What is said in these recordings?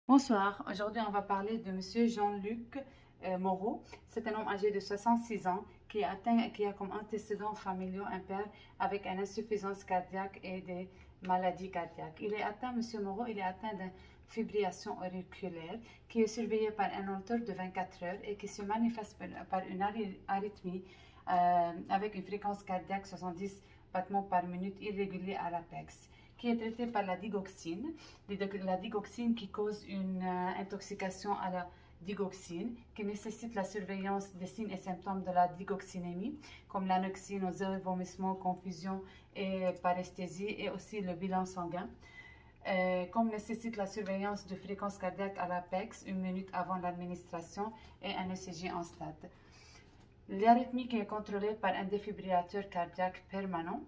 Bonsoir, aujourd'hui on va parler de Monsieur Jean-Luc Moreau. C'est un homme âgé de 66 ans qui a comme antécédents familiaux un père avec une insuffisance cardiaque et des maladies cardiaques. Monsieur Moreau, il est atteint d'une fibrillation auriculaire qui est surveillée par un holter de 24 heures et qui se manifeste par une arythmie avec une fréquence cardiaque 70 battements par minute irrégulier à l'apex, qui est traité par la digoxine. La digoxine qui cause une intoxication à la digoxine, qui nécessite la surveillance des signes et symptômes de la digoxinémie, comme l'anoxie, nausée, vomissement, confusion et paresthésie, et aussi le bilan sanguin. Comme nécessite la surveillance de fréquence cardiaque à l'apex 1 minute avant l'administration et un ECG en stade. L'arythmie qui est contrôlée par un défibrillateur cardiaque permanent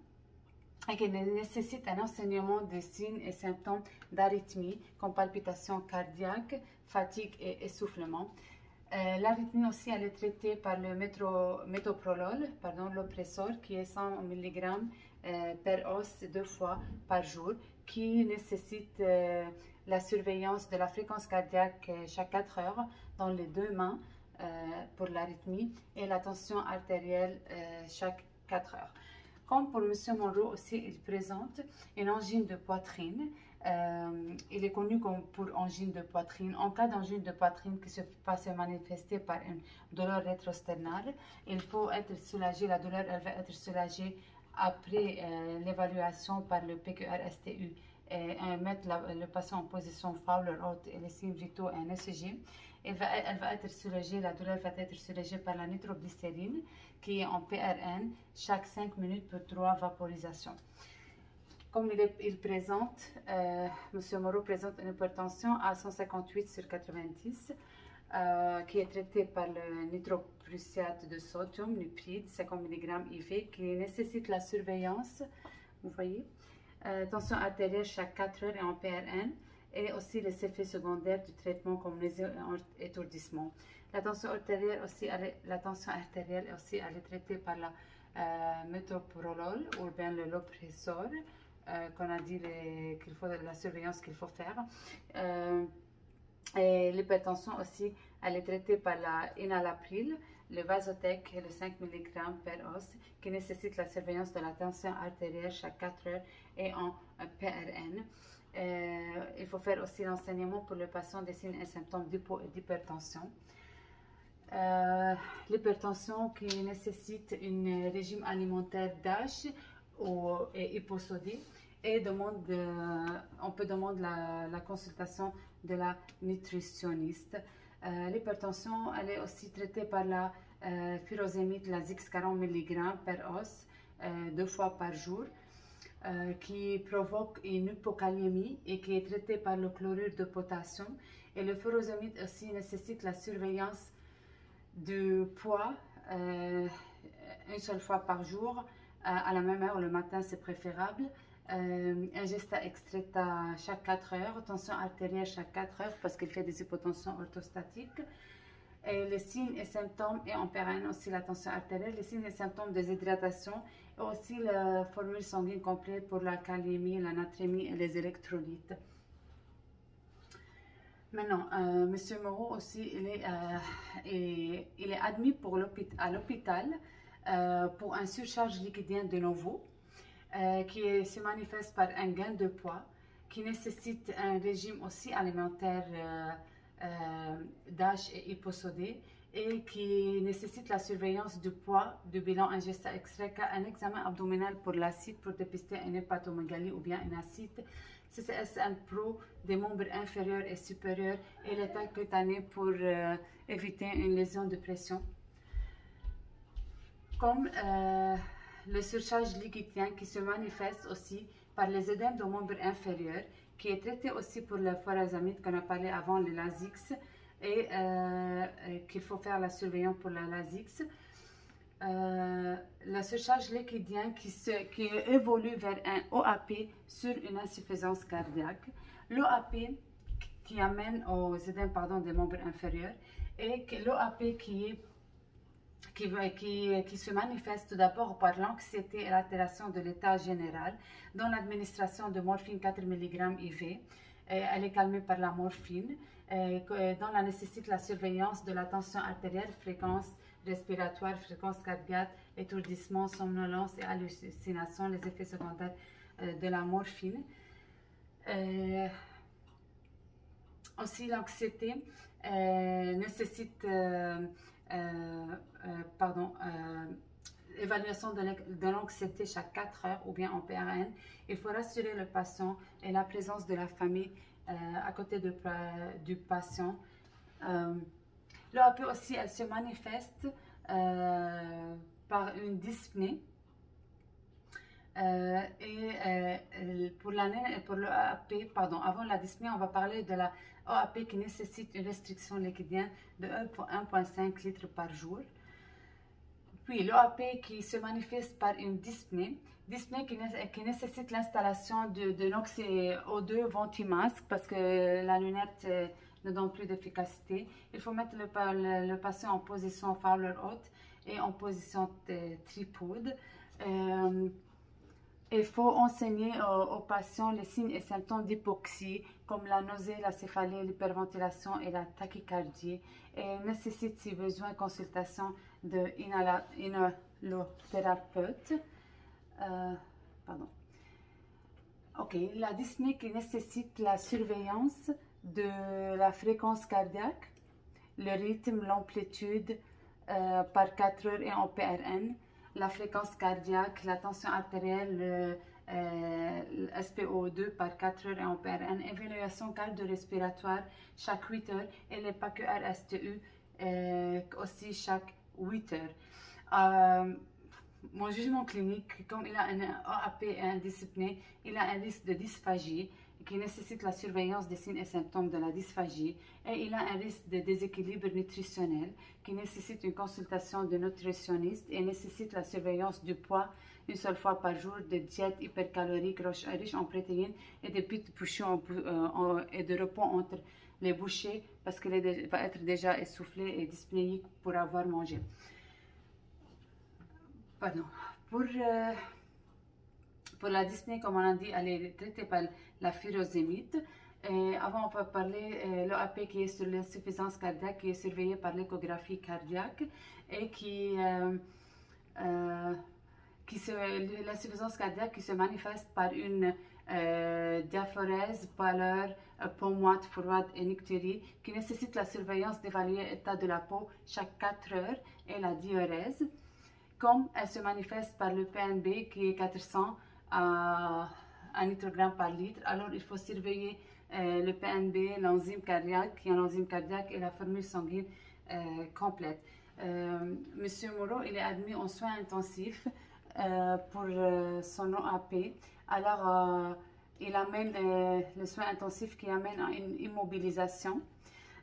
et qui nécessite un enseignement des signes et symptômes d'arythmie comme palpitations cardiaques, fatigue et essoufflement. L'arythmie aussi, elle est traitée par le métoprolol, l'oppressor, qui est 100 mg per os 2 fois par jour, qui nécessite la surveillance de la fréquence cardiaque chaque 4 heures dans les 2 mains pour l'arythmie et la tension artérielle chaque 4 heures. Comme pour M. Moreau aussi, il présente une angine de poitrine. Il est connu pour angine de poitrine. En cas d'angine de poitrine qui se manifester par une douleur rétrosternale, il faut être soulagé. La douleur, elle va être soulagée après l'évaluation par le PQR-STU et mettre le patient en position Fowler haute et les signes vitaux et un ECG. Elle va être soulagée, la douleur va être soulagée par la nitroglycérine qui est en PRN chaque 5 minutes pour 3 vaporisations. Comme il présente, M. Moreau présente une hypertension à 158/90 qui est traitée par le nitroprussiate de sodium, Nupride, 50 mg IV, qui nécessite la surveillance, vous voyez, tension artérielle chaque 4 heures et en PRN, et aussi les effets secondaires du traitement comme les étourdissements. La tension artérielle aussi, elle est traitée par la métoprolol ou bien le lopressor, qu'on a dit qu'il faut la surveillance qu'il faut faire. Et l'hypertension aussi, elle est traitée par la enalapril, le Vasotec et le 5 mg per os, qui nécessite la surveillance de la tension artérielle chaque 4 heures et en PRN. Il faut faire aussi l'enseignement pour le patient des signes et symptômes d'hypertension. L'hypertension qui nécessite un régime alimentaire DASH et hyposodie, et on peut demander la consultation de la nutritionniste. L'hypertension, elle est aussi traitée par la furosémide, la Zix 40 mg per os 2 fois par jour, qui provoque une hypokaliémie et qui est traitée par le chlorure de potassium. Et le furosémide aussi nécessite la surveillance du poids une seule fois par jour, à la même heure, le matin c'est préférable. Ingesta extreta chaque 4 heures, tension artérielle chaque 4 heures parce qu'il fait des hypotensions orthostatiques. Et les signes et symptômes, et en PRN aussi la tension artérielle, les signes et symptômes de déshydratation, et aussi la formule sanguine complète pour la kaliémie, la natrémie et les électrolytes. Maintenant, M. Moreau aussi, il est admis à l'hôpital pour une surcharge liquidienne de nouveau, qui se manifeste par un gain de poids, qui nécessite un régime aussi alimentaire DASH et hyposodé, et qui nécessite la surveillance du poids, du bilan ingesta extrait, un examen abdominal pour l'acide pour dépister une hépatomégalie ou bien une acide, CCSN Pro des membres inférieurs et supérieurs, et l'état cutané pour éviter une lésion de pression. Comme le surcharge liquidien qui se manifeste aussi par les œdèmes de membres inférieurs, qui est traité aussi pour le furosémide qu'on a parlé avant, le Lasix, et qu'il faut faire la surveillance pour la Lasix. La surcharge liquidien qui évolue vers un OAP sur une insuffisance cardiaque. L'OAP qui amène aux œdèmes des membres inférieurs, et l'OAP qui se manifeste tout d'abord par l'anxiété et l'altération de l'état général, dans l'administration de morphine 4 mg IV, Elle est calmée par la morphine, dont la nécessite la surveillance de la tension artérielle, fréquence respiratoire, fréquence cardiaque, étourdissement, somnolence et hallucination, les effets secondaires de la morphine. Aussi, l'anxiété nécessite évaluation de l'anxiété chaque 4 heures ou bien en PRN. Il faut rassurer le patient et la présence de la famille à côté du patient. L'OAP aussi, elle se manifeste par une dyspnée. Pour l'OAP, avant la dyspnée, on va parler de la OAP qui nécessite une restriction liquidienne de 1,5 litres par jour. Puis l'OAP qui se manifeste par une dyspnée qui nécessite l'installation de l'oxy-O2 ventimasque parce que la lunette ne donne plus d'efficacité. Il faut mettre le patient en position Fowler haute et en position tripode. Il faut enseigner aux patients les signes et symptômes d'hypoxie, comme la nausée, la céphalie, l'hyperventilation et la tachycardie, et nécessite, si besoin, consultation de inhalothérapeute. Ok, la dyspnée qui nécessite la surveillance de la fréquence cardiaque, le rythme, l'amplitude par 4 heures et en PRN, la fréquence cardiaque, la tension artérielle, le SpO2 par 4 heures et en PRN, évaluation cardio-respiratoire chaque 8 heures et les PAQ-RSTU aussi chaque 8 heures. Mon jugement clinique, comme il a un OAP indiscipliné, il a un risque de dysphagie qui nécessite la surveillance des signes et symptômes de la dysphagie et il a un risque de déséquilibre nutritionnel qui nécessite une consultation de nutritionniste et nécessite la surveillance du poids une seule fois par jour, de diète hypercalorique riche en protéines et de petites bouchées et de repos entre les bouchées parce qu'elle va être déjà essoufflée et dyspnéique pour avoir mangé. Pardon. Pour la dyspnée, comme on a dit, elle est traitée par la furosémite. Et avant, on va parler de l'OAP qui est sur l'insuffisance cardiaque, qui est surveillée par l'échographie cardiaque et l'insuffisance cardiaque qui se manifeste par une diaphorèse, pâleur, peau moite, froide et nicturie, qui nécessite la surveillance d'évaluer l'état de la peau chaque 4 heures et la diurèse. Comme elle se manifeste par le PNB qui est 400 à 1 microgramme par litre, alors il faut surveiller le PNB, l'enzyme cardiaque, qui est l'enzyme cardiaque et la formule sanguine complète. Monsieur Moreau, il est admis en soins intensifs pour son OAP. Alors, il amène les soins intensifs qui amènent à une immobilisation.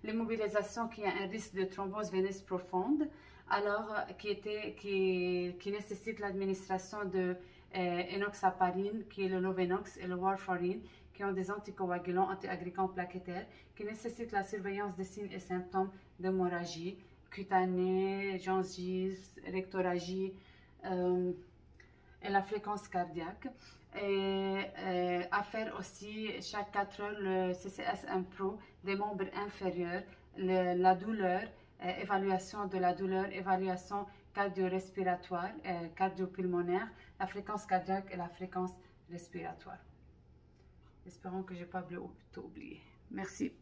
L'immobilisation qui a un risque de thrombose veineuse profonde, alors qui nécessite l'administration de enoxaparine, qui est le Lovenox, et le warfarine, qui ont des anticoagulants, antiagrégants plaquettaires, qui nécessitent la surveillance des signes et symptômes d'hémorragie cutanée, gingive, rectoragie et la fréquence cardiaque. Et à faire aussi chaque 4 heures le CCS1 Pro des membres inférieurs, la douleur, évaluation de la douleur, évaluation cardio-respiratoire, cardio-pulmonaire, la fréquence cardiaque et la fréquence respiratoire. Espérons que je n'ai pas tout oublié. Merci.